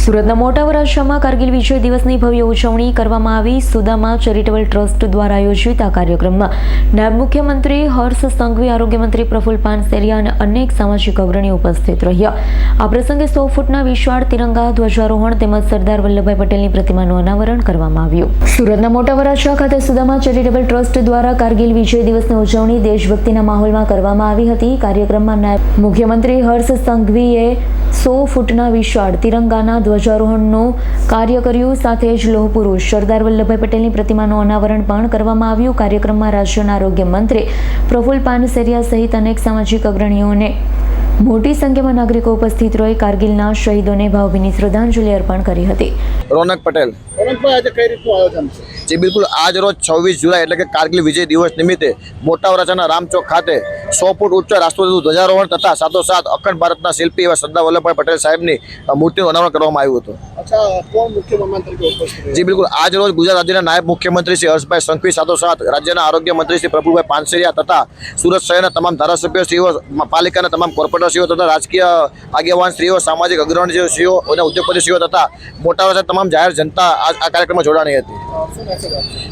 સુરતના મોટા વરાછામાં કારગિલ વિજય દિવસની ભવ્ય ઉજવણી કરવામાં આવી. સુદામા ચેરિટેબલ ટ્રસ્ટ દ્વારા આયોજિત આ કાર્યક્રમમાં નાયબ મુખ્યમંત્રી હર્ષ સંઘવી, આરોગ્ય મંત્રી પ્રફુલ્લ પાનસેરિયા અને અનેક સામાજિક અગ્રણીઓ ઉપસ્થિત રહ્યા. આ પ્રસંગે 100 ફૂટના વિશાળ તિરંગા ધ્વજારોહણ તેમજ સરદાર વલ્લભભાઈ પટેલની પ્રતિમાનું અનાવરણ કરવામાં આવ્યું. સુરતના મોટા વરાછા ખાતે સુદામા ચેરિટેબલ ટ્રસ્ટ દ્વારા કારગિલ વિજય દિવસની ઉજવણી દેશભક્તિના માહોલમાં કરવામાં આવી હતી. કાર્યક્રમમાં નાયબ મુખ્યમંત્રી હર્ષ સંઘવીએ 100 ફૂટના વિશાળ તિરંગાના ધ્વજારોહણનું કાર્ય કર્યું. સાથે જ લોહ પુરુષ સરદાર વલ્લભભાઈ પટેલની પ્રતિમાનું અનાવરણ પણ કરવામાં આવ્યું. કાર્યક્રમમાં રાજ્યના આરોગ્ય મંત્રી પ્રફુલ્લ પાનસેરિયા સહિત અનેક સામાજિક અગ્રણીઓને મોટી સંખ્યામાં નાગરિકો ઉપસ્થિત રહી કારગિલના શહીદોને ભાવભીની શ્રદ્ધાંજલિ અર્પણ કરી હતી. રોનક પટેલ. રોનકભાઈ, આજે કઈ રીતનું આયોજન છે? જી બિલકુલ, આજ રોજ 26 જુલાઈ એટલે કે કારગિલ વિજય દિવસ નિમિત્તે મોટા વરાછાના રામચોક ખાતે 100 ફૂટ ઊંચા રાષ્ટ્રધ્વજ ધ્વજારોહણ તથા સાથોસાથ અખંડ ભારતના શિલ્પી એવા સરદાર વલ્લભભાઈ પટેલ સાહેબની મૂર્તિનું અનાવરણ કરવામાં આવ્યું હતું. અચ્છા, કોણ મુખ્ય મહેમાન તરીકે ઉપસ્થિત રહ્યા? જી બિલકુલ, આજ રોજ ગુજરાત રાજ્યના નાયબ મુખ્યમંત્રી શ્રી હર્ષભાઈ સંઘવી સાથોસાથ રાજ્યના આરોગ્ય મંત્રી શ્રી પ્રફુલભાઈ પાનસેરિયા તથા સુરત શહેરના તમામ ધારાસભ્યશ્રીઓ, પાલિકાના તમામ કોર્પોરેટરશ્રીઓ તથા રાજકીય આગેવાનશ્રીઓ, સામાજિક અગ્રણીશ્રીઓ અને ઉદ્યોગપતિશ્રીઓ તથા મોટા વરાછા તમામ જાહેર જનતા આ કાર્યક્રમમાં જોડાણી હતી.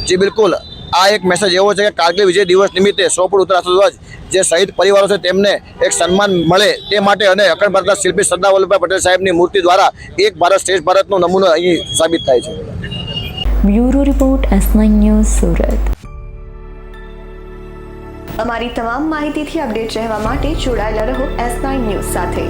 જી બિલકુલ, આ એક મેસેજ એવો છે કે કારગિલ વિજય દિવસ નિમિત્તે 100 ફૂટ ઊંચા રાષ્ટ્રધ્વજ જે શહીદ પરિવારો છે તેમને એક સન્માન મળે તે માટે અને અખંડ ભારતના શિલ્પી સરદાર વલ્લભભાઈ પટેલ સાહેબની મૂર્તિ દ્વારા એક ભારત શ્રેષ્ઠ ભારતનો નમૂનો અહીં સાબિત થાય છે. Bureau report S9 news Surat. અમારી તમામ માહિતીથી અપડેટ રહેવા માટે જોડાયેલા રહો S9 ન્યૂઝ સાથે.